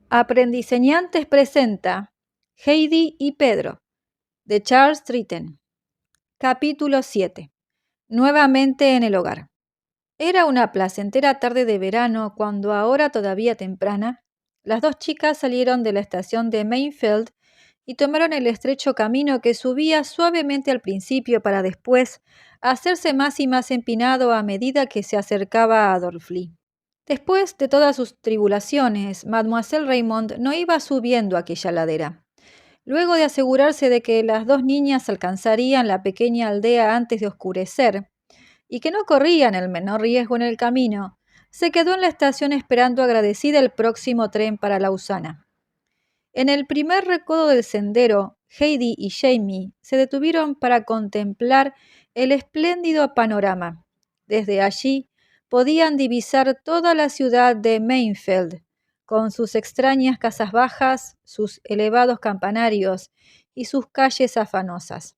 Aprendiseñantes presenta Heidi y Pedro, de Charles Triton. Capítulo 7. Nuevamente en el hogar. Era una placentera tarde de verano cuando, a hora todavía temprana, las dos chicas salieron de la estación de Mainfield y tomaron el estrecho camino que subía suavemente al principio para después hacerse más y más empinado a medida que se acercaba a Dorfli. Después de todas sus tribulaciones, Mademoiselle Raymond no iba subiendo aquella ladera. Luego de asegurarse de que las dos niñas alcanzarían la pequeña aldea antes de oscurecer y que no corrían el menor riesgo en el camino, se quedó en la estación esperando agradecida el próximo tren para Lausana. En el primer recodo del sendero, Heidi y Jamie se detuvieron para contemplar el espléndido panorama. Desde allí podían divisar toda la ciudad de Mainfield, con sus extrañas casas bajas, sus elevados campanarios y sus calles afanosas.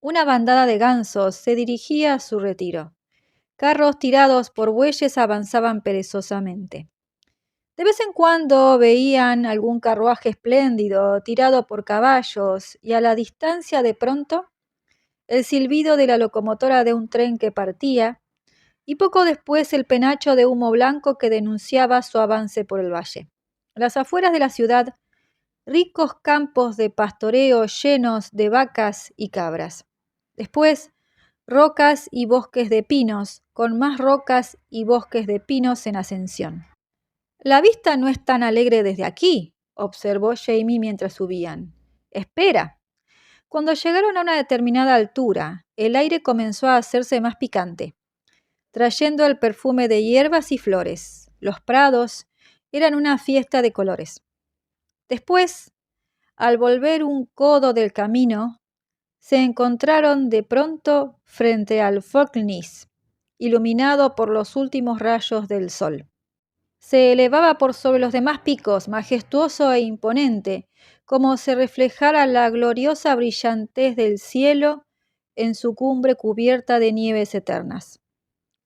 Una bandada de gansos se dirigía a su retiro. Carros tirados por bueyes avanzaban perezosamente. De vez en cuando veían algún carruaje espléndido tirado por caballos y a la distancia de pronto el silbido de la locomotora de un tren que partía y poco después el penacho de humo blanco que denunciaba su avance por el valle. A las afueras de la ciudad, ricos campos de pastoreo llenos de vacas y cabras. Después, rocas y bosques de pinos, con más rocas y bosques de pinos en ascensión. La vista no es tan alegre desde aquí, observó Jamie mientras subían. Espera. Cuando llegaron a una determinada altura, el aire comenzó a hacerse más picante, trayendo el perfume de hierbas y flores. Los prados eran una fiesta de colores. Después, al volver un codo del camino, se encontraron de pronto frente al Falkness, iluminado por los últimos rayos del sol. Se elevaba por sobre los demás picos, majestuoso e imponente, como si reflejara la gloriosa brillantez del cielo en su cumbre cubierta de nieves eternas.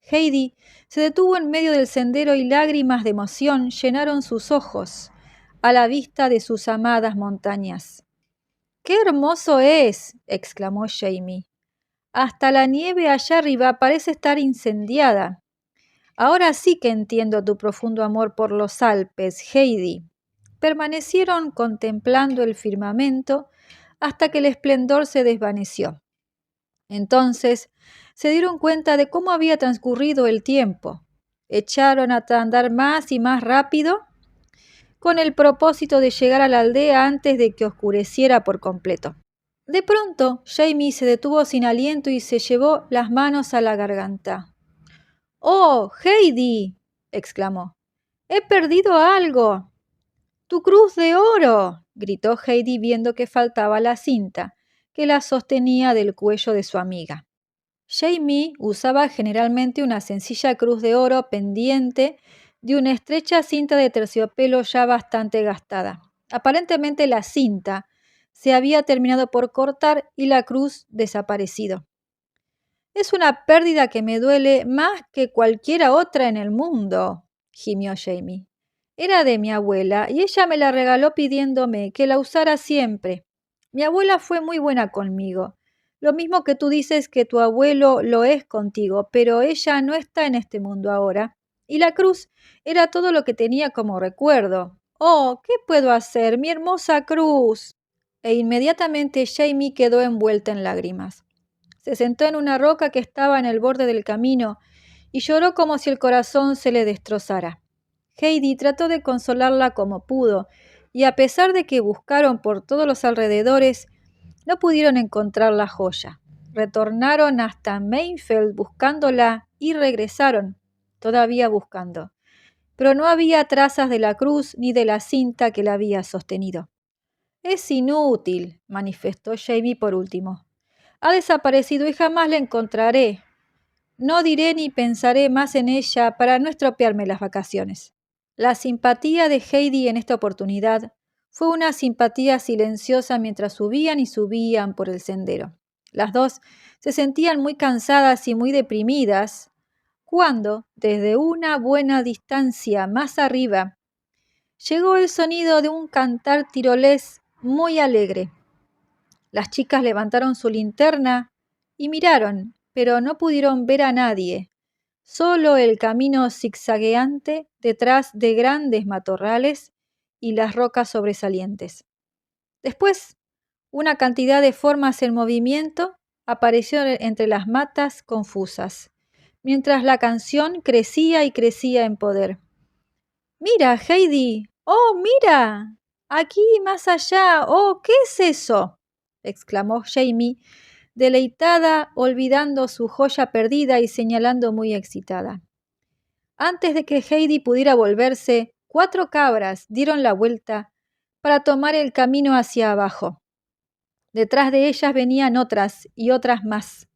Heidi se detuvo en medio del sendero y lágrimas de emoción llenaron sus ojos a la vista de sus amadas montañas. ¡Qué hermoso es!, exclamó Jamie. Hasta la nieve allá arriba parece estar incendiada. Ahora sí que entiendo tu profundo amor por los Alpes, Heidi. Permanecieron contemplando el firmamento hasta que el esplendor se desvaneció. Entonces se dieron cuenta de cómo había transcurrido el tiempo. Echaron a andar más y más rápido con el propósito de llegar a la aldea antes de que oscureciera por completo. De pronto, Jamie se detuvo sin aliento y se llevó las manos a la garganta. ¡Oh, Heidi!, exclamó. ¡He perdido algo! ¡Tu cruz de oro!, gritó Heidi viendo que faltaba la cinta que la sostenía del cuello de su amiga. Jamie usaba generalmente una sencilla cruz de oro pendiente de una estrecha cinta de terciopelo ya bastante gastada. Aparentemente la cinta se había terminado por cortar y la cruz desaparecido. «Es una pérdida que me duele más que cualquiera otra en el mundo», gimió Jamie. «Era de mi abuela y ella me la regaló pidiéndome que la usara siempre. Mi abuela fue muy buena conmigo. Lo mismo que tú dices que tu abuelo lo es contigo, pero ella no está en este mundo ahora. Y la cruz era todo lo que tenía como recuerdo. ¡Oh, qué puedo hacer, mi hermosa cruz!» E inmediatamente Jamie quedó envuelta en lágrimas. Se sentó en una roca que estaba en el borde del camino y lloró como si el corazón se le destrozara. Heidi trató de consolarla como pudo, y a pesar de que buscaron por todos los alrededores, no pudieron encontrar la joya. Retornaron hasta Mainfield buscándola y regresaron, todavía buscando. Pero no había trazas de la cruz ni de la cinta que la había sostenido. «Es inútil», manifestó Jamie por último. «Ha desaparecido y jamás la encontraré. No diré ni pensaré más en ella para no estropearme las vacaciones». La simpatía de Heidi en esta oportunidad fue una simpatía silenciosa mientras subían y subían por el sendero. Las dos se sentían muy cansadas y muy deprimidas cuando, desde una buena distancia más arriba, llegó el sonido de un cantar tirolés muy alegre. Las chicas levantaron su linterna y miraron, pero no pudieron ver a nadie, solo el camino zigzagueante detrás de grandes matorrales y las rocas sobresalientes. Después, una cantidad de formas en movimiento apareció entre las matas confusas, mientras la canción crecía y crecía en poder. «¡Mira, Heidi! ¡Oh, mira! Aquí, más allá. ¡Oh, qué es eso!», exclamó Jamie, deleitada, olvidando su joya perdida y señalando muy excitada. Antes de que Heidi pudiera volverse, 4 cabras dieron la vuelta para tomar el camino hacia abajo. Detrás de ellas venían otras y otras más.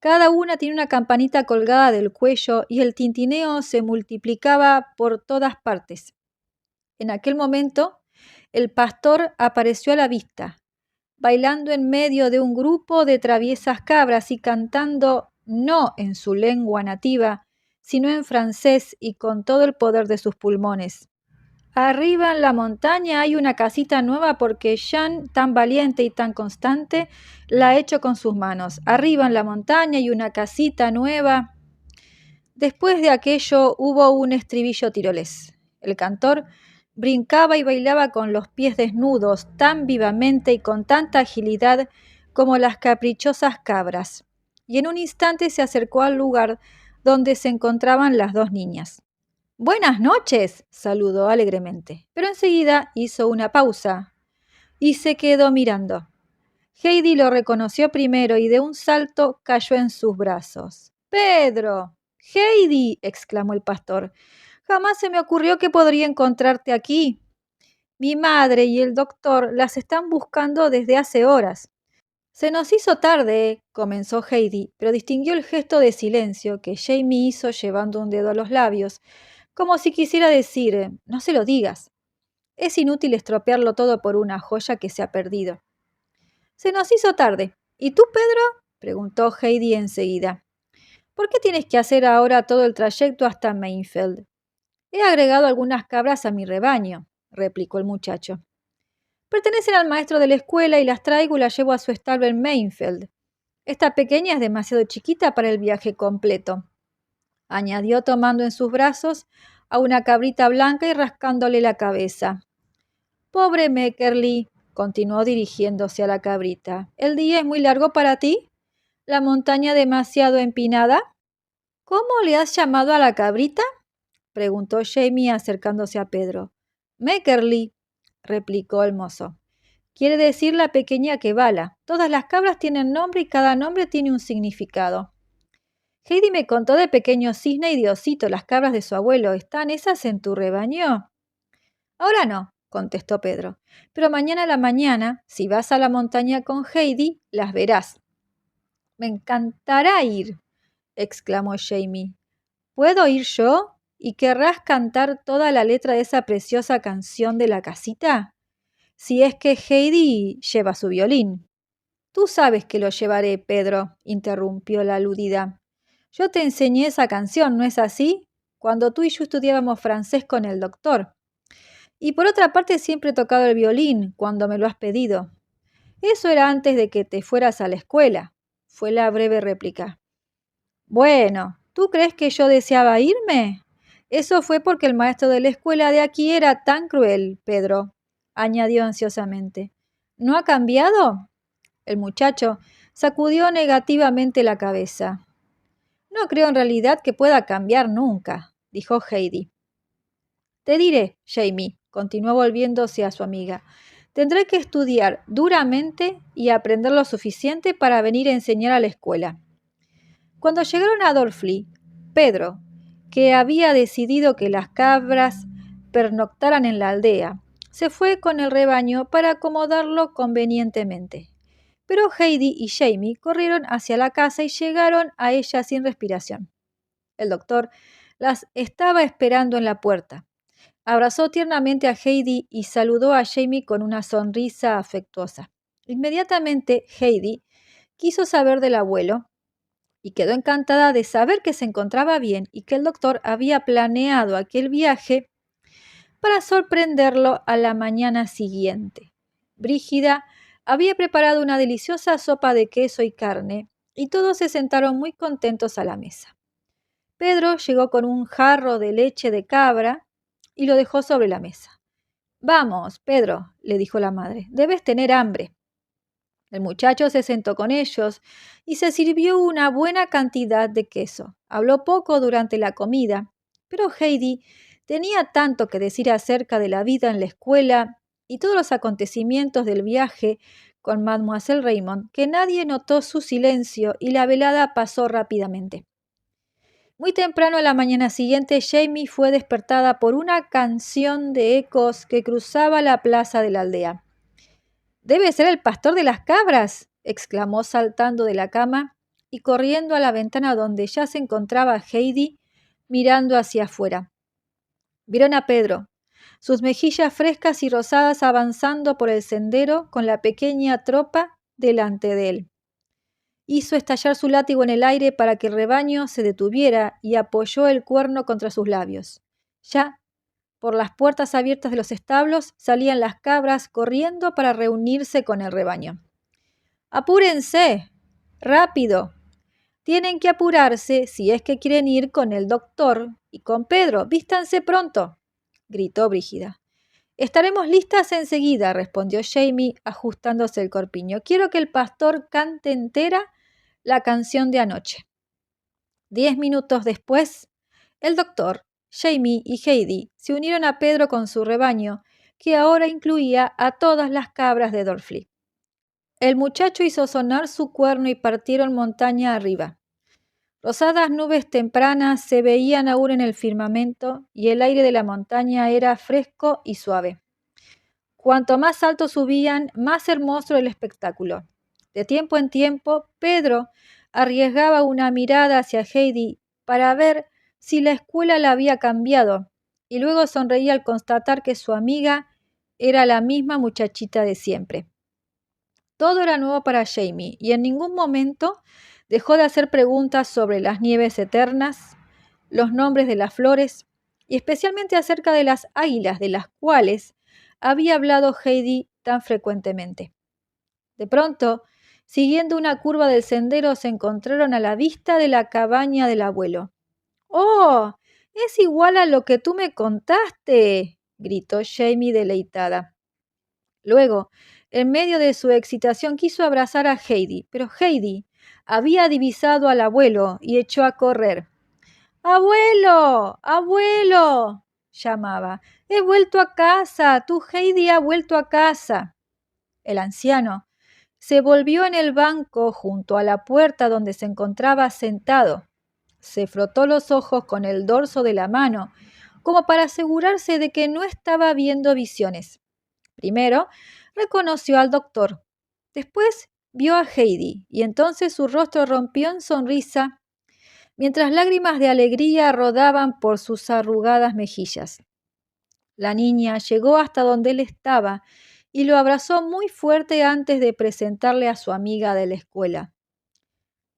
Cada una tenía una campanita colgada del cuello y el tintineo se multiplicaba por todas partes. En aquel momento, el pastor apareció a la vista, bailando en medio de un grupo de traviesas cabras y cantando no en su lengua nativa, sino en francés y con todo el poder de sus pulmones. «Arriba en la montaña hay una casita nueva porque Jean, tan valiente y tan constante, la ha hecho con sus manos. Arriba en la montaña hay una casita nueva». Después de aquello hubo un estribillo tirolés. El cantor brincaba y bailaba con los pies desnudos tan vivamente y con tanta agilidad como las caprichosas cabras, y en un instante se acercó al lugar donde se encontraban las 2 niñas. «Buenas noches», saludó alegremente, pero enseguida hizo una pausa y se quedó mirando. Heidi lo reconoció primero y de un salto cayó en sus brazos. «¡Pedro! ¡Heidi!», exclamó el pastor. «Jamás se me ocurrió que podría encontrarte aquí. Mi madre y el doctor las están buscando desde hace horas». «Se nos hizo tarde», comenzó Heidi, pero distinguió el gesto de silencio que Jamie hizo llevando un dedo a los labios, como si quisiera decir: «No se lo digas. Es inútil estropearlo todo por una joya que se ha perdido». «Se nos hizo tarde. ¿Y tú, Pedro?», preguntó Heidi enseguida. «¿Por qué tienes que hacer ahora todo el trayecto hasta Mainfeld?» «He agregado algunas cabras a mi rebaño», replicó el muchacho. «Pertenecen al maestro de la escuela y las traigo y las llevo a su establo en Mainfeld. Esta pequeña es demasiado chiquita para el viaje completo», añadió tomando en sus brazos a una cabrita blanca y rascándole la cabeza. «Pobre Meckerli», continuó dirigiéndose a la cabrita. «¿El día es muy largo para ti? ¿La montaña demasiado empinada?» «¿Cómo le has llamado a la cabrita?», preguntó Jamie acercándose a Pedro. «Meckerli», replicó el mozo. «Quiere decir la pequeña que bala. Todas las cabras tienen nombre y cada nombre tiene un significado». «Heidi me contó de Pequeño Cisne y de Osito, las cabras de su abuelo. ¿Están esas en tu rebaño?» «Ahora no», contestó Pedro, «pero mañana a la mañana, si vas a la montaña con Heidi, las verás». «Me encantará ir», exclamó Jamie. «¿Puedo ir yo? ¿Y querrás cantar toda la letra de esa preciosa canción de la casita? Si es que Heidi lleva su violín». «Tú sabes que lo llevaré, Pedro», interrumpió la aludida. «Yo te enseñé esa canción, ¿no es así? Cuando tú y yo estudiábamos francés con el doctor. Y por otra parte siempre he tocado el violín cuando me lo has pedido». «Eso era antes de que te fueras a la escuela», fue la breve réplica. «Bueno, ¿tú crees que yo deseaba irme? Eso fue porque el maestro de la escuela de aquí era tan cruel, Pedro», añadió ansiosamente. «¿No ha cambiado?». El muchacho sacudió negativamente la cabeza. «No creo en realidad que pueda cambiar nunca», dijo Heidi. «Te diré, Jamie», continuó volviéndose a su amiga, «tendré que estudiar duramente y aprender lo suficiente para venir a enseñar a la escuela». Cuando llegaron a Dorfli, Pedro, que había decidido que las cabras pernoctaran en la aldea, se fue con el rebaño para acomodarlo convenientemente. Pero Heidi y Jamie corrieron hacia la casa y llegaron a ella sin respiración. El doctor las estaba esperando en la puerta. Abrazó tiernamente a Heidi y saludó a Jamie con una sonrisa afectuosa. Inmediatamente Heidi quiso saber del abuelo y quedó encantada de saber que se encontraba bien y que el doctor había planeado aquel viaje para sorprenderlo a la mañana siguiente. Brígida había preparado una deliciosa sopa de queso y carne, y todos se sentaron muy contentos a la mesa. Pedro llegó con un jarro de leche de cabra y lo dejó sobre la mesa. «Vamos, Pedro», le dijo la madre, «debes tener hambre». El muchacho se sentó con ellos y se sirvió una buena cantidad de queso. Habló poco durante la comida, pero Heidi tenía tanto que decir acerca de la vida en la escuela y todos los acontecimientos del viaje con Mademoiselle Raymond que nadie notó su silencio y la velada pasó rápidamente. Muy temprano a la mañana siguiente, Jamie fue despertada por una canción de ecos que cruzaba la plaza de la aldea. «Debe ser el pastor de las cabras», exclamó saltando de la cama y corriendo a la ventana donde ya se encontraba Heidi mirando hacia afuera. Vieron a Pedro, sus mejillas frescas y rosadas avanzando por el sendero con la pequeña tropa delante de él. Hizo estallar su látigo en el aire para que el rebaño se detuviera y apoyó el cuerno contra sus labios. Ya, por las puertas abiertas de los establos, salían las cabras corriendo para reunirse con el rebaño. «¡Apúrense! ¡Rápido! Tienen que apurarse si es que quieren ir con el doctor y con Pedro. ¡Vístanse pronto!», gritó Brígida. «Estaremos listas enseguida», respondió Jamie, ajustándose el corpiño. «Quiero que el pastor cante entera la canción de anoche». 10 minutos después, el doctor, Jamie y Heidi se unieron a Pedro con su rebaño, que ahora incluía a todas las cabras de Dorfli. El muchacho hizo sonar su cuerno y partieron montaña arriba. Rosadas nubes tempranas se veían aún en el firmamento y el aire de la montaña era fresco y suave. Cuanto más alto subían, más hermoso el espectáculo. De tiempo en tiempo, Pedro arriesgaba una mirada hacia Heidi para ver si la escuela la había cambiado, y luego sonreía al constatar que su amiga era la misma muchachita de siempre. Todo era nuevo para Jamie, y en ningún momento dejó de hacer preguntas sobre las nieves eternas, los nombres de las flores, y especialmente acerca de las águilas, de las cuales había hablado Heidi tan frecuentemente. De pronto, siguiendo una curva del sendero, se encontraron a la vista de la cabaña del abuelo. «¡Oh! Es igual a lo que tú me contaste», gritó Jamie deleitada. Luego, en medio de su excitación, quiso abrazar a Heidi, pero Heidi había divisado al abuelo y echó a correr. «¡Abuelo! ¡Abuelo!», llamaba. «He vuelto a casa. Tu Heidi ha vuelto a casa». El anciano se volvió en el banco junto a la puerta donde se encontraba sentado. Se frotó los ojos con el dorso de la mano, como para asegurarse de que no estaba viendo visiones. Primero reconoció al doctor, después vio a Heidi, y entonces su rostro rompió en sonrisa, mientras lágrimas de alegría rodaban por sus arrugadas mejillas. La niña llegó hasta donde él estaba y lo abrazó muy fuerte antes de presentarle a su amiga de la escuela.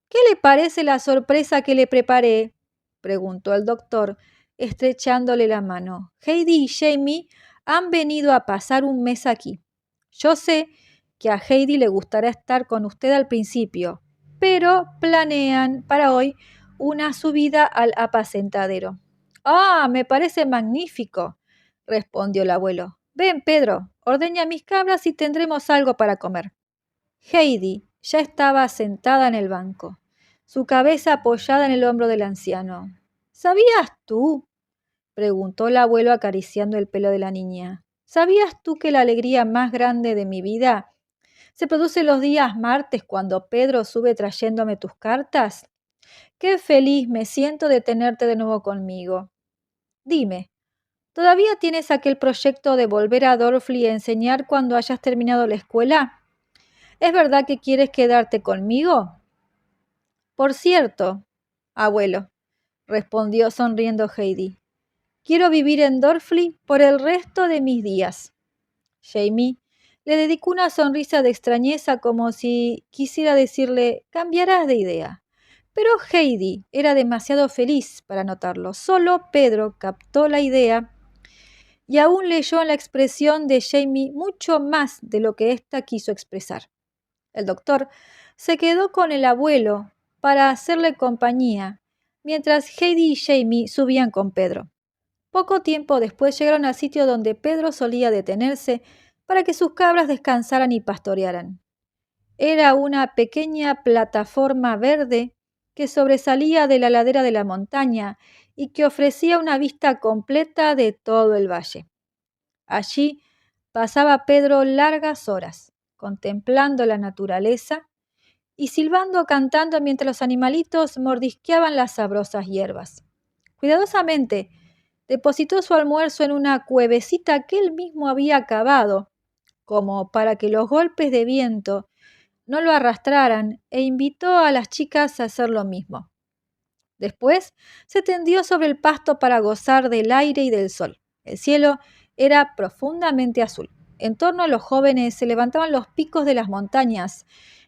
«¿Qué le parece la sorpresa que le preparé?», preguntó el doctor, estrechándole la mano. «Heidi y Jamie han venido a pasar un mes aquí. Yo sé que a Heidi le gustará estar con usted al principio, pero planean para hoy una subida al apacentadero». «¡Ah, me parece magnífico!», respondió el abuelo. «Ven, Pedro, ordeña mis cabras y tendremos algo para comer». Heidi ya estaba sentada en el banco, su cabeza apoyada en el hombro del anciano. «¿Sabías tú?», preguntó el abuelo acariciando el pelo de la niña. «¿Sabías tú que la alegría más grande de mi vida se produce los días martes cuando Pedro sube trayéndome tus cartas? Qué feliz me siento de tenerte de nuevo conmigo. Dime, ¿todavía tienes aquel proyecto de volver a Dorfli a enseñar cuando hayas terminado la escuela? ¿Es verdad que quieres quedarte conmigo?» «Por cierto, abuelo», respondió sonriendo Heidi, «quiero vivir en Dorfli por el resto de mis días». Jamie le dedicó una sonrisa de extrañeza como si quisiera decirle «cambiarás de idea». Pero Heidi era demasiado feliz para notarlo. Solo Pedro captó la idea y aún leyó en la expresión de Jamie mucho más de lo que ésta quiso expresar. El doctor se quedó con el abuelo para hacerle compañía, mientras Heidi y Jamie subían con Pedro. Poco tiempo después llegaron al sitio donde Pedro solía detenerse para que sus cabras descansaran y pastorearan. Era una pequeña plataforma verde que sobresalía de la ladera de la montaña y que ofrecía una vista completa de todo el valle. Allí pasaba Pedro largas horas, contemplando la naturaleza y silbando o cantando mientras los animalitos mordisqueaban las sabrosas hierbas. Cuidadosamente, depositó su almuerzo en una cuevecita que él mismo había cavado, como para que los golpes de viento no lo arrastraran, e invitó a las chicas a hacer lo mismo. Después se tendió sobre el pasto para gozar del aire y del sol. El cielo era profundamente azul. En torno a los jóvenes se levantaban los picos de las montañas,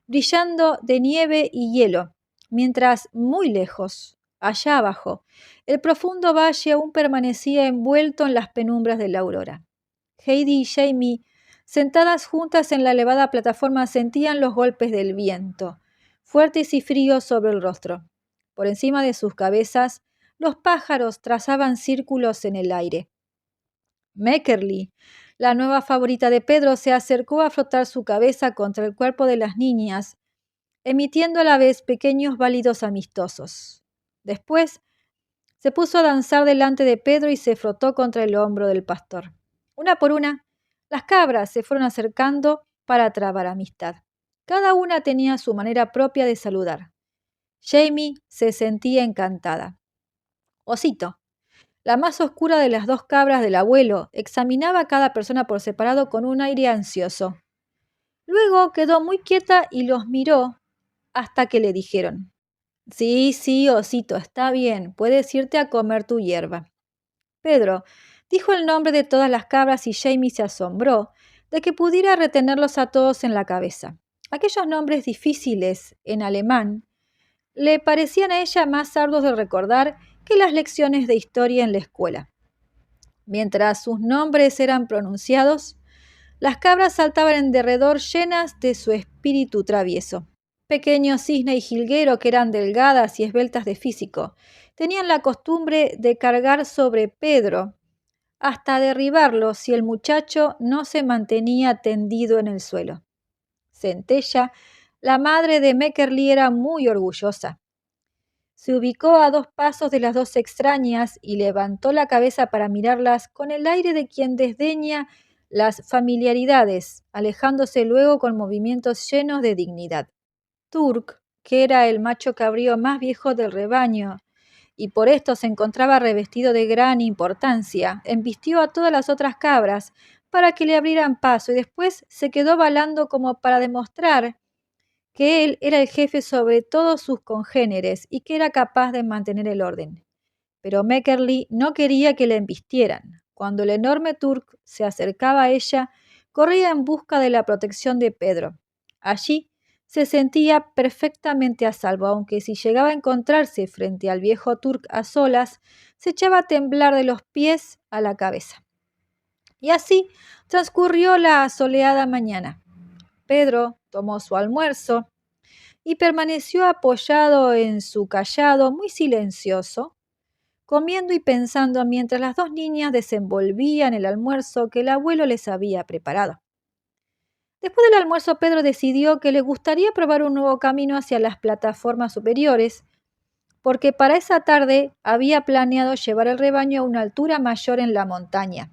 brillando de nieve y hielo, mientras muy lejos, allá abajo, el profundo valle aún permanecía envuelto en las penumbras de la aurora. Heidi y Jamie, sentadas juntas en la elevada plataforma, sentían los golpes del viento, fuertes y fríos sobre el rostro. Por encima de sus cabezas, los pájaros trazaban círculos en el aire. Meckerly, la nueva favorita de Pedro, se acercó a frotar su cabeza contra el cuerpo de las niñas, emitiendo a la vez pequeños bálidos amistosos. Después, se puso a danzar delante de Pedro y se frotó contra el hombro del pastor. Una por una, las cabras se fueron acercando para trabar amistad. Cada una tenía su manera propia de saludar. Jamie se sentía encantada. Osito, la más oscura de las dos cabras del abuelo, examinaba a cada persona por separado con un aire ansioso. Luego quedó muy quieta y los miró hasta que le dijeron: Sí, sí, Osito, está bien, puedes irte a comer tu hierba. Pedro dijo el nombre de todas las cabras y Jamie se asombró de que pudiera retenerlos a todos en la cabeza. Aquellos nombres difíciles en alemán le parecían a ella más arduos de recordar que las lecciones de historia en la escuela. Mientras sus nombres eran pronunciados, las cabras saltaban en derredor llenas de su espíritu travieso. Pequeño cisne y jilguero, que eran delgadas y esbeltas de físico, tenían la costumbre de cargar sobre Pedro hasta derribarlo si el muchacho no se mantenía tendido en el suelo. Centella, la madre de Meckerly, era muy orgullosa. Se ubicó a 2 pasos de las dos extrañas y levantó la cabeza para mirarlas con el aire de quien desdeña las familiaridades, alejándose luego con movimientos llenos de dignidad. Turk, que era el macho cabrío más viejo del rebaño y por esto se encontraba revestido de gran importancia, embistió a todas las otras cabras para que le abrieran paso y después se quedó balando como para demostrar que él era el jefe sobre todos sus congéneres y que era capaz de mantener el orden. Pero Meckerly no quería que le embistieran. Cuando el enorme Turk se acercaba a ella, corría en busca de la protección de Pedro. Allí se sentía perfectamente a salvo, aunque si llegaba a encontrarse frente al viejo Turk a solas, se echaba a temblar de los pies a la cabeza. Y así transcurrió la soleada mañana. Pedro tomó su almuerzo y permaneció apoyado en su cayado, muy silencioso, comiendo y pensando mientras las dos niñas desenvolvían el almuerzo que el abuelo les había preparado. Después del almuerzo, Pedro decidió que le gustaría probar un nuevo camino hacia las plataformas superiores, porque para esa tarde había planeado llevar el rebaño a una altura mayor en la montaña.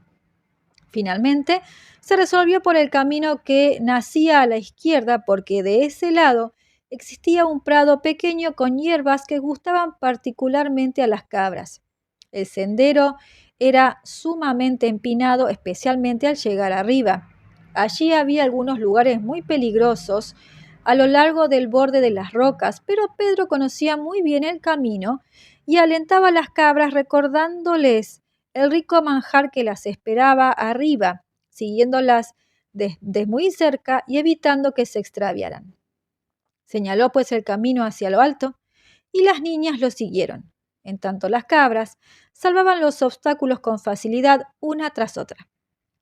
Finalmente, se resolvió por el camino que nacía a la izquierda, porque de ese lado existía un prado pequeño con hierbas que gustaban particularmente a las cabras. El sendero era sumamente empinado, especialmente al llegar arriba. Allí había algunos lugares muy peligrosos a lo largo del borde de las rocas, pero Pedro conocía muy bien el camino y alentaba a las cabras recordándoles el rico manjar que las esperaba arriba, siguiéndolas desde muy cerca y evitando que se extraviaran. Señaló pues el camino hacia lo alto y las niñas lo siguieron. En tanto las cabras salvaban los obstáculos con facilidad una tras otra.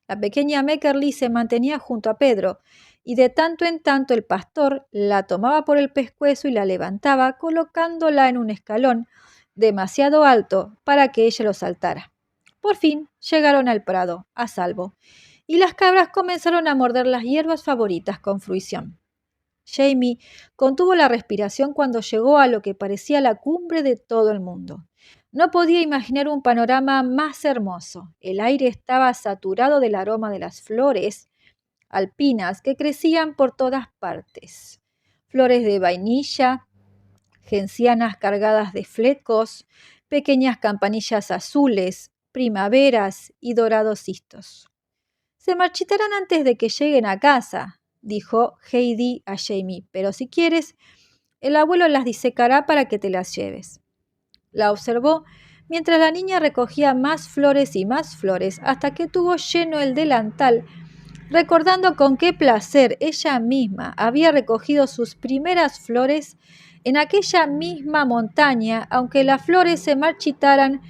La pequeña Meckerli se mantenía junto a Pedro, y de tanto en tanto el pastor la tomaba por el pescuezo y la levantaba, colocándola en un escalón demasiado alto para que ella lo saltara. Por fin llegaron al prado, a salvo, y las cabras comenzaron a morder las hierbas favoritas con fruición. Jamie contuvo la respiración cuando llegó a lo que parecía la cumbre de todo el mundo. No podía imaginar un panorama más hermoso. El aire estaba saturado del aroma de las flores alpinas que crecían por todas partes. Flores de vainilla, gencianas cargadas de flecos, pequeñas campanillas azules, primaveras y dorados cistos. Se marchitarán antes de que lleguen a casa, dijo Heidi a Jamie, pero si quieres, el abuelo las disecará para que te las lleves. La observó mientras la niña recogía más flores y más flores hasta que tuvo lleno el delantal, recordando con qué placer ella misma había recogido sus primeras flores en aquella misma montaña, aunque las flores se marchitaran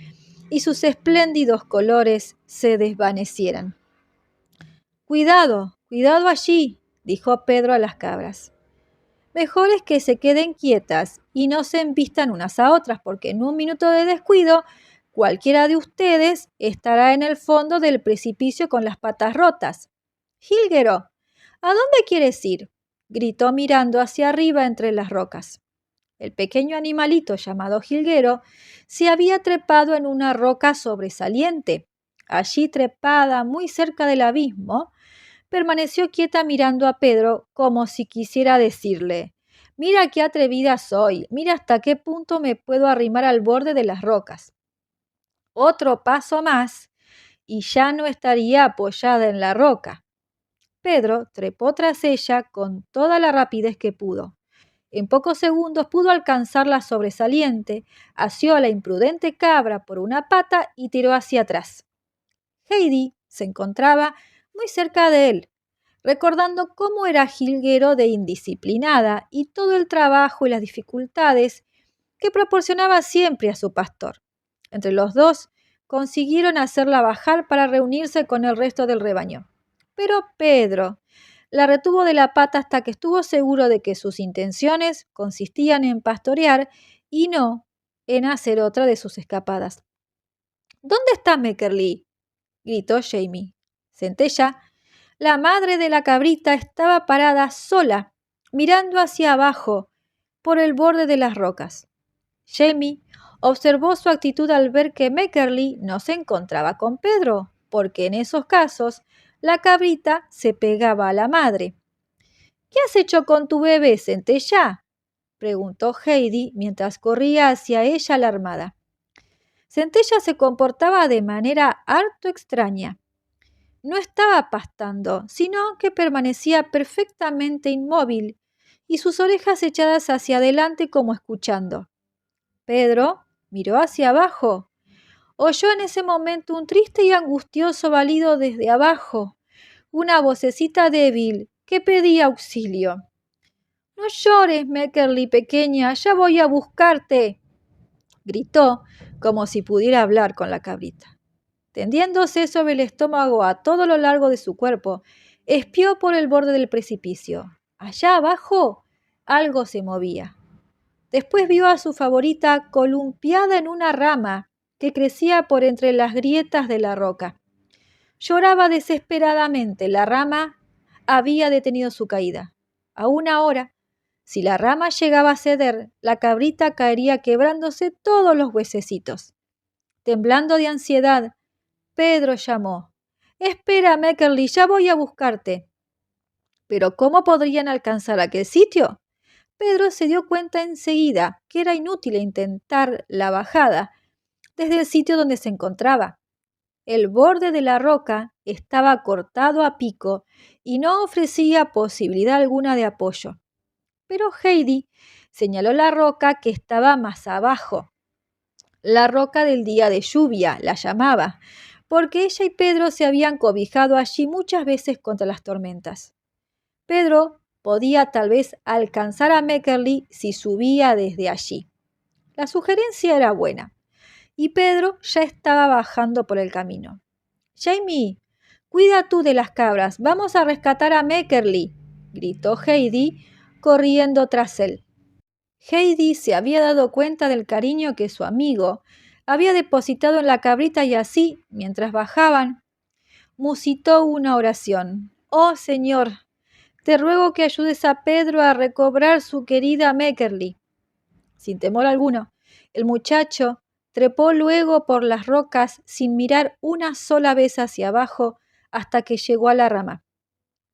y sus espléndidos colores se desvanecieran. Cuidado, cuidado allí, dijo Pedro a las cabras. Mejor es que se queden quietas y no se embistan unas a otras, porque en un minuto de descuido cualquiera de ustedes estará en el fondo del precipicio con las patas rotas. Hilguero, ¿a dónde quieres ir? Gritó mirando hacia arriba entre las rocas. El pequeño animalito llamado jilguero se había trepado en una roca sobresaliente. Allí, trepada muy cerca del abismo, permaneció quieta mirando a Pedro como si quisiera decirle: «Mira qué atrevida soy, mira hasta qué punto me puedo arrimar al borde de las rocas». Otro paso más y ya no estaría apoyada en la roca. Pedro trepó tras ella con toda la rapidez que pudo. En pocos segundos pudo alcanzar la sobresaliente, asió a la imprudente cabra por una pata y tiró hacia atrás. Heidi se encontraba muy cerca de él, recordando cómo era jilguero de indisciplinada y todo el trabajo y las dificultades que proporcionaba siempre a su pastor. Entre los dos consiguieron hacerla bajar para reunirse con el resto del rebaño. Pero Pedro la retuvo de la pata hasta que estuvo seguro de que sus intenciones consistían en pastorear y no en hacer otra de sus escapadas. «¿Dónde está Meckerli?», gritó Jamie. Centella, la madre de la cabrita, estaba parada sola, mirando hacia abajo por el borde de las rocas. Jamie observó su actitud al ver que Meckerli no se encontraba con Pedro, porque en esos casos la cabrita se pegaba a la madre. «¿Qué has hecho con tu bebé, Centella?», preguntó Heidi mientras corría hacia ella alarmada. Centella se comportaba de manera harto extraña. No estaba pastando, sino que permanecía perfectamente inmóvil y sus orejas echadas hacia adelante como escuchando. Pedro miró hacia abajo. Oyó en ese momento un triste y angustioso balido desde abajo, una vocecita débil que pedía auxilio. «No llores, Meckerli pequeña, ya voy a buscarte», gritó como si pudiera hablar con la cabrita. Tendiéndose sobre el estómago a todo lo largo de su cuerpo, espió por el borde del precipicio. Allá abajo algo se movía. Después vio a su favorita columpiada en una rama que crecía por entre las grietas de la roca. Lloraba desesperadamente. La rama había detenido su caída. Aún ahora, si la rama llegaba a ceder, la cabrita caería quebrándose todos los huesecitos. Temblando de ansiedad, Pedro llamó: «Espera, Meckerli, ya voy a buscarte». ¿Pero cómo podrían alcanzar aquel sitio? Pedro se dio cuenta enseguida que era inútil intentar la bajada desde el sitio donde se encontraba. El borde de la roca estaba cortado a pico y no ofrecía posibilidad alguna de apoyo. Pero Heidi señaló la roca que estaba más abajo. La roca del día de lluvia la llamaba, porque ella y Pedro se habían cobijado allí muchas veces contra las tormentas. Pedro podía tal vez alcanzar a Meckerli si subía desde allí. La sugerencia era buena. y Pedro ya estaba bajando por el camino. «Jamie, cuida tú de las cabras, vamos a rescatar a Meckerly», gritó Heidi, corriendo tras él. Heidi se había dado cuenta del cariño que su amigo había depositado en la cabrita y así, mientras bajaban, musitó una oración. «Oh, Señor, te ruego que ayudes a Pedro a recobrar su querida Meckerly». Sin temor alguno, el muchacho trepó luego por las rocas sin mirar una sola vez hacia abajo hasta que llegó a la rama.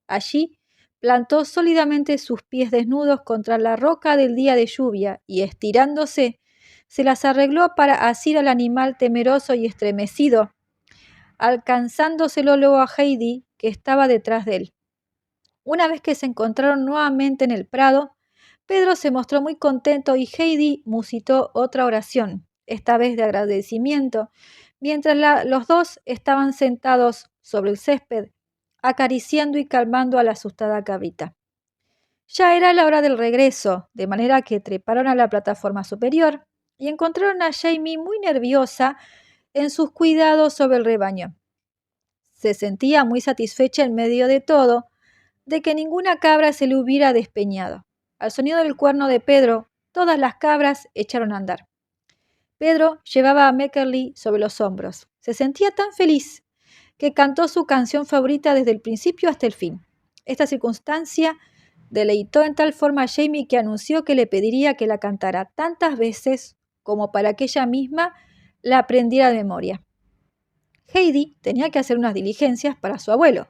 Allí plantó sólidamente sus pies desnudos contra la roca del día de lluvia y, estirándose, se las arregló para asir al animal temeroso y estremecido, alcanzándoselo luego a Heidi, que estaba detrás de él. Una vez que se encontraron nuevamente en el prado, Pedro se mostró muy contento y Heidi musitó otra oración, esta vez de agradecimiento, mientras los dos estaban sentados sobre el césped, acariciando y calmando a la asustada cabrita. Ya era la hora del regreso, de manera que treparon a la plataforma superior y encontraron a Jamie muy nerviosa en sus cuidados sobre el rebaño. Se sentía muy satisfecha en medio de todo de que ninguna cabra se le hubiera despeñado. Al sonido del cuerno de Pedro, todas las cabras echaron a andar. Pedro llevaba a Meckerly sobre los hombros. Se sentía tan feliz que cantó su canción favorita desde el principio hasta el fin. Esta circunstancia deleitó en tal forma a Jamie que anunció que le pediría que la cantara tantas veces como para que ella misma la aprendiera de memoria. Heidi tenía que hacer unas diligencias para su abuelo,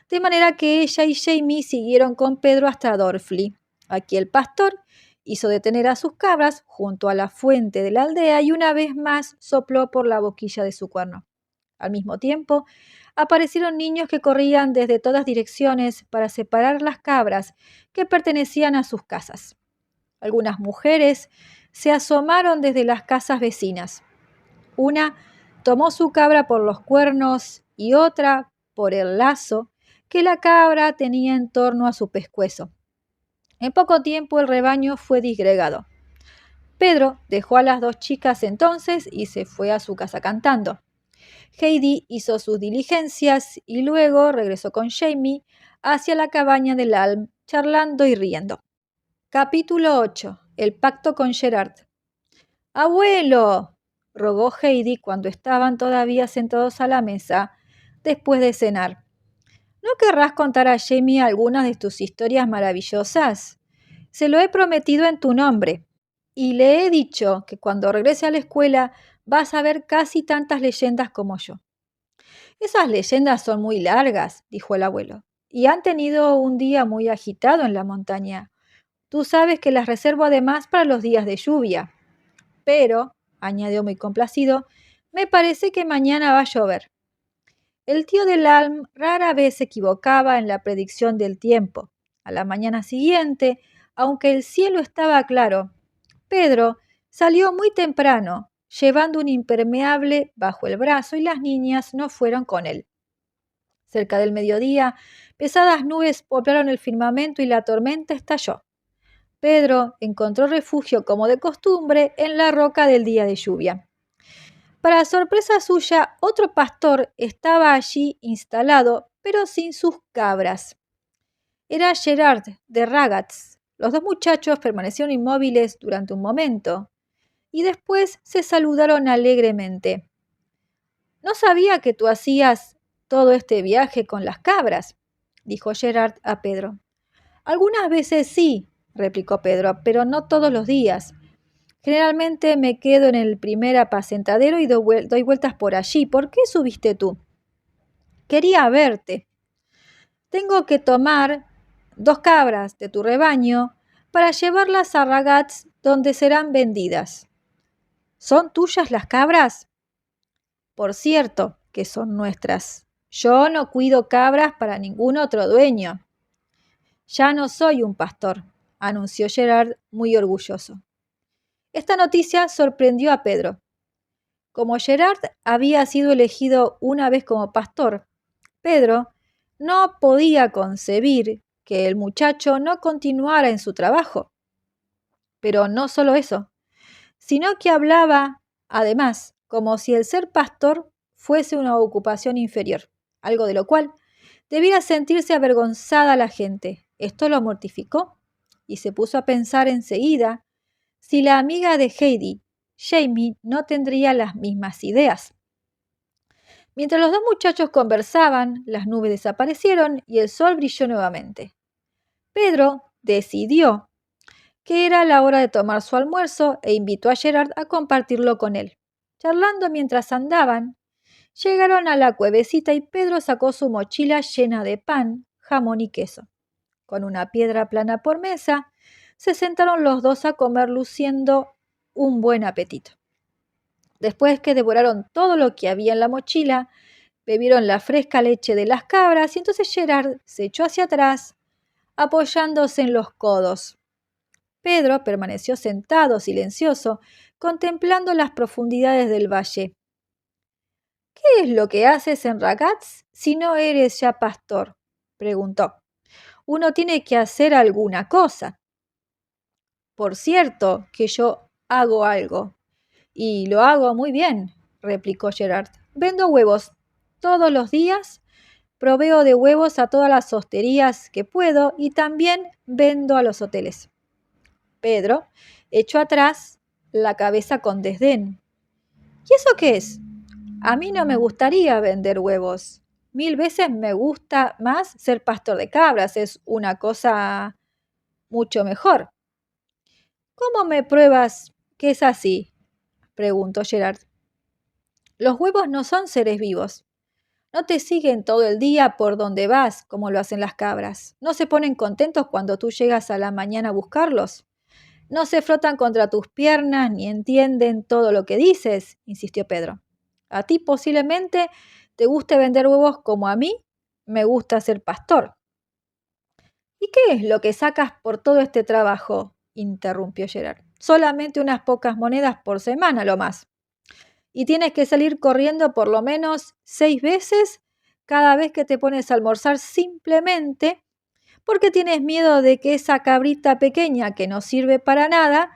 de manera que ella y Jamie siguieron con Pedro hasta Dorfli. Aquí el pastor hizo detener a sus cabras junto a la fuente de la aldea y una vez más sopló por la boquilla de su cuerno. Al mismo tiempo, aparecieron niños que corrían desde todas direcciones para separar las cabras que pertenecían a sus casas. Algunas mujeres se asomaron desde las casas vecinas. Una tomó su cabra por los cuernos y otra por el lazo que la cabra tenía en torno a su pescuezo. En poco tiempo el rebaño fue disgregado. Pedro dejó a las dos chicas entonces y se fue a su casa cantando. Heidi hizo sus diligencias y luego regresó con Jamie hacia la cabaña del Alm, charlando y riendo. Capítulo 8. El pacto con Gerard. «Abuelo», rogó Heidi cuando estaban todavía sentados a la mesa, después de cenar, «¿no querrás contar a Jamie algunas de tus historias maravillosas? Se lo he prometido en tu nombre, y le he dicho que cuando regrese a la escuela vas a ver casi tantas leyendas como yo». «Esas leyendas son muy largas», dijo el abuelo, «y han tenido un día muy agitado en la montaña. Tú sabes que las reservo además para los días de lluvia. Pero», añadió muy complacido, «me parece que mañana va a llover». El tío del Alm rara vez se equivocaba en la predicción del tiempo. A la mañana siguiente, aunque el cielo estaba claro, Pedro salió muy temprano, llevando un impermeable bajo el brazo y las niñas no fueron con él. Cerca del mediodía, pesadas nubes poblaron el firmamento y la tormenta estalló. Pedro encontró refugio, como de costumbre, en la roca del día de lluvia. Para sorpresa suya, otro pastor estaba allí instalado, pero sin sus cabras. Era Gerard de Ragaz. Los dos muchachos permanecieron inmóviles durante un momento y después se saludaron alegremente. «No sabía que tú hacías todo este viaje con las cabras», dijo Gerard a Pedro. «Algunas veces sí», replicó Pedro, «pero no todos los días. Generalmente me quedo en el primer apacentadero y doy vueltas por allí. ¿Por qué subiste tú?» «Quería verte. Tengo que tomar 2 cabras de tu rebaño para llevarlas a Ragaz, donde serán vendidas». «¿Son tuyas las cabras?» «Por cierto que son nuestras. Yo no cuido cabras para ningún otro dueño». «Ya no soy un pastor», anunció Gerard muy orgulloso. Esta noticia sorprendió a Pedro. Como Gerard había sido elegido una vez como pastor, Pedro no podía concebir que el muchacho no continuara en su trabajo. Pero no solo eso, sino que hablaba, además, como si el ser pastor fuese una ocupación inferior, algo de lo cual debiera sentirse avergonzada la gente. Esto lo mortificó y se puso a pensar enseguida si la amiga de Heidi, Jamie, no tendría las mismas ideas. Mientras los dos muchachos conversaban, las nubes desaparecieron y el sol brilló nuevamente. Pedro decidió que era la hora de tomar su almuerzo e invitó a Gerard a compartirlo con él. Charlando mientras andaban, llegaron a la cuevecita y Pedro sacó su mochila llena de pan, jamón y queso. Con una piedra plana por mesa, se sentaron los dos a comer luciendo un buen apetito. Después que devoraron todo lo que había en la mochila, bebieron la fresca leche de las cabras y entonces Gerard se echó hacia atrás, apoyándose en los codos. Pedro permaneció sentado, silencioso, contemplando las profundidades del valle. «¿Qué es lo que haces en Ragaz si no eres ya pastor?», preguntó. «Uno tiene que hacer alguna cosa». «Por cierto que yo hago algo, y lo hago muy bien», replicó Gerard. «Vendo huevos todos los días, proveo de huevos a todas las hosterías que puedo y también vendo a los hoteles». Pedro echó atrás la cabeza con desdén. «¿Y eso qué es? A mí no me gustaría vender huevos. 1000 veces me gusta más ser pastor de cabras. Es una cosa mucho mejor». «¿Cómo me pruebas que es así?», preguntó Gerard. «Los huevos no son seres vivos. No te siguen todo el día por donde vas, como lo hacen las cabras. No se ponen contentos cuando tú llegas a la mañana a buscarlos. No se frotan contra tus piernas ni entienden todo lo que dices», insistió Pedro. «A ti posiblemente te guste vender huevos como a mí me gusta ser pastor». «¿Y qué es lo que sacas por todo este trabajo?», interrumpió Gerard. «Solamente unas pocas monedas por semana, lo más. Y tienes que salir corriendo por lo menos 6 veces cada vez que te pones a almorzar simplemente porque tienes miedo de que esa cabrita pequeña que no sirve para nada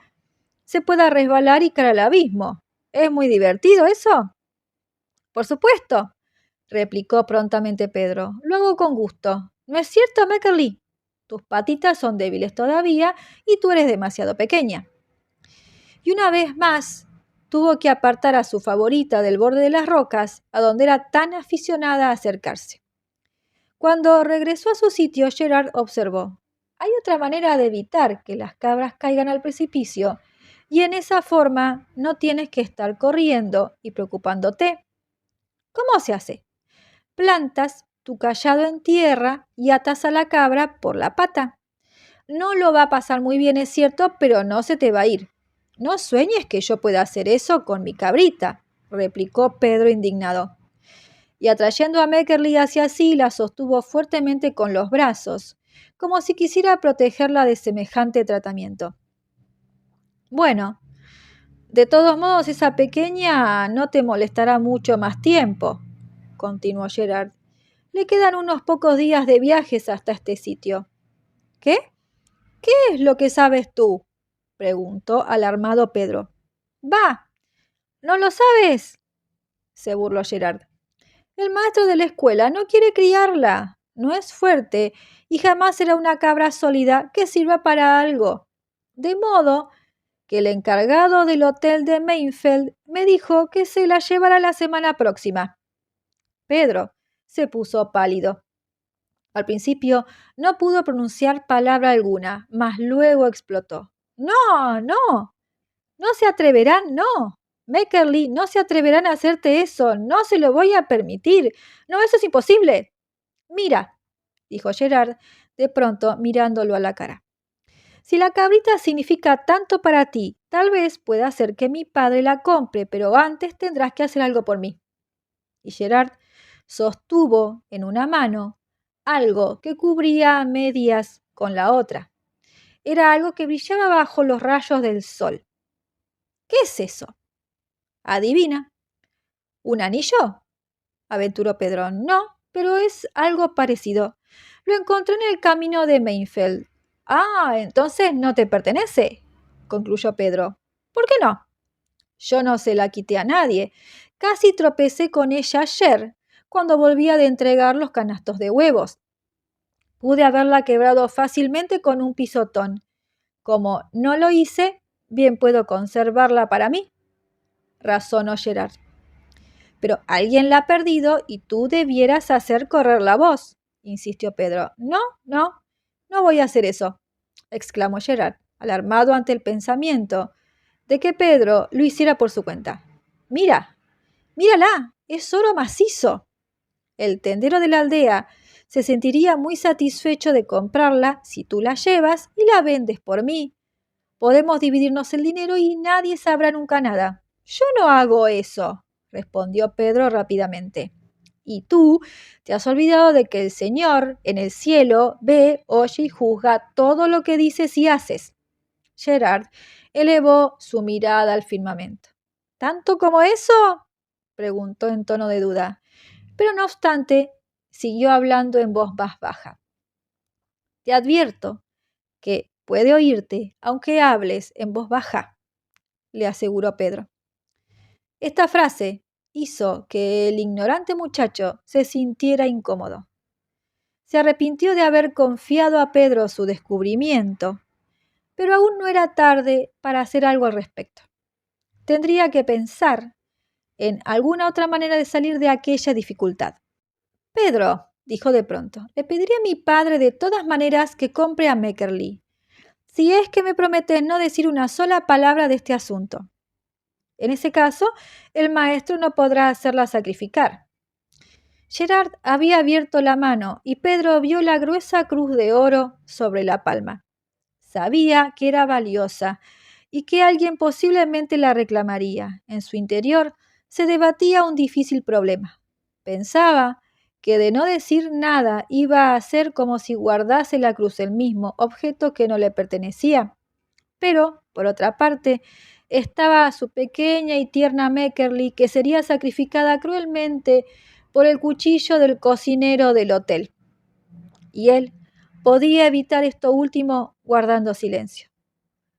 se pueda resbalar y caer al abismo. ¿Es muy divertido eso?». «Por supuesto», replicó prontamente Pedro. «Lo hago con gusto. ¿No es cierto, Meckerli? Tus patitas son débiles todavía y tú eres demasiado pequeña». Y una vez más tuvo que apartar a su favorita del borde de las rocas, a donde era tan aficionada a acercarse. Cuando regresó a su sitio, Gerard observó: «Hay otra manera de evitar que las cabras caigan al precipicio, y en esa forma no tienes que estar corriendo y preocupándote». «¿Cómo se hace?». «Plantas tu cayado en tierra y atas a la cabra por la pata. No lo va a pasar muy bien, es cierto, pero no se te va a ir». «No sueñes que yo pueda hacer eso con mi cabrita», replicó Pedro indignado. Y atrayendo a Meckerli hacia sí, la sostuvo fuertemente con los brazos, como si quisiera protegerla de semejante tratamiento. «Bueno, de todos modos esa pequeña no te molestará mucho más tiempo», continuó Gerard. «Le quedan unos pocos días de viajes hasta este sitio». «¿Qué? ¿Qué es lo que sabes tú?», preguntó alarmado Pedro. «Bah, ¿no lo sabes?», se burló Gerard. «El maestro de la escuela no quiere criarla. No es fuerte y jamás será una cabra sólida que sirva para algo. De modo que el encargado del hotel de Mainfeld me dijo que se la llevará la semana próxima». Pedro se puso pálido. Al principio no pudo pronunciar palabra alguna, mas luego explotó. «No, no, no se atreverán, no. Meckerli, no se atreverán a hacerte eso. No se lo voy a permitir. No, eso es imposible». «Mira», dijo Gerard, de pronto mirándolo a la cara. «Si la cabrita significa tanto para ti, tal vez pueda hacer que mi padre la compre, pero antes tendrás que hacer algo por mí». Y Gerard sostuvo en una mano algo que cubría a medias con la otra. Era algo que brillaba bajo los rayos del sol. «¿Qué es eso?». «Adivina». «¿Un anillo?», aventuró Pedro. «No, pero es algo parecido. Lo encontré en el camino de Mainfeld». «Ah, entonces no te pertenece», concluyó Pedro. «¿Por qué no?». Yo no se la quité a nadie. Casi tropecé con ella ayer, cuando volvía de entregar los canastos de huevos. Pude haberla quebrado fácilmente con un pisotón. Como no lo hice, bien puedo conservarla para mí, razonó Gerard. Pero alguien la ha perdido y tú debieras hacer correr la voz, insistió Pedro. No voy a hacer eso, exclamó Gerard, alarmado ante el pensamiento de que Pedro lo hiciera por su cuenta. Mírala, es oro macizo. El tendero de la aldea se sentiría muy satisfecho de comprarla si tú la llevas y la vendes por mí. Podemos dividirnos el dinero y nadie sabrá nunca nada. Yo no hago eso, respondió Pedro rápidamente. Y tú te has olvidado de que el Señor en el cielo ve, oye y juzga todo lo que dices y haces. Gerard elevó su mirada al firmamento. ¿Tanto como eso? Preguntó en tono de duda. Pero no obstante, siguió hablando en voz más baja. Te advierto que puede oírte aunque hables en voz baja, le aseguró Pedro. Esta frase hizo que el ignorante muchacho se sintiera incómodo. Se arrepintió de haber confiado a Pedro su descubrimiento, pero aún no era tarde para hacer algo al respecto. Tendría que pensar en alguna otra manera de salir de aquella dificultad. Pedro, dijo de pronto, le pediré a mi padre de todas maneras que compre a Meckerli, si es que me promete no decir una sola palabra de este asunto. En ese caso, el maestro no podrá hacerla sacrificar. Gerard había abierto la mano y Pedro vio la gruesa cruz de oro sobre la palma. Sabía que era valiosa y que alguien posiblemente la reclamaría. En su interior se debatía un difícil problema. Pensaba que de no decir nada iba a hacer como si guardase la cruz, el mismo objeto que no le pertenecía. Pero, por otra parte, estaba su pequeña y tierna Meckerli, que sería sacrificada cruelmente por el cuchillo del cocinero del hotel. Y él podía evitar esto último guardando silencio.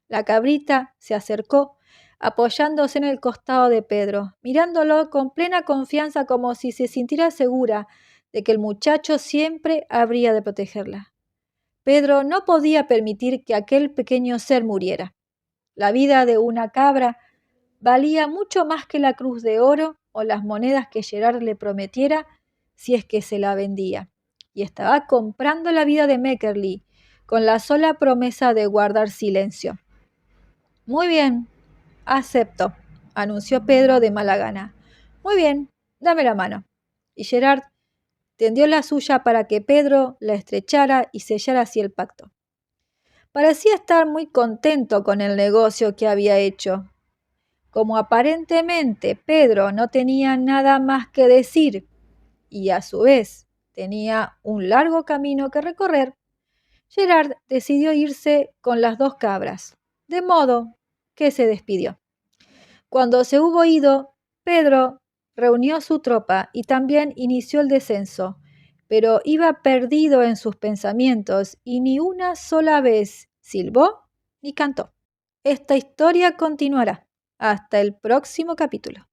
La cabrita se acercó, apoyándose en el costado de Pedro, mirándolo con plena confianza como si se sintiera segura de que el muchacho siempre habría de protegerla. Pedro no podía permitir que aquel pequeño ser muriera. La vida de una cabra valía mucho más que la cruz de oro o las monedas que Gerard le prometiera si es que se la vendía. Y estaba comprando la vida de Meckerli con la sola promesa de guardar silencio. Muy bien, acepto, anunció Pedro de mala gana. Muy bien, dame la mano. Y Gerard tendió la suya para que Pedro la estrechara y sellara así el pacto. Parecía estar muy contento con el negocio que había hecho. Como aparentemente Pedro no tenía nada más que decir y a su vez tenía un largo camino que recorrer, Gerard decidió irse con las 2 cabras, de modo que se despidió. Cuando se hubo ido, Pedro reunió su tropa y también inició el descenso, pero iba perdido en sus pensamientos y ni una sola vez silbó ni cantó. Esta historia continuará. Hasta el próximo capítulo.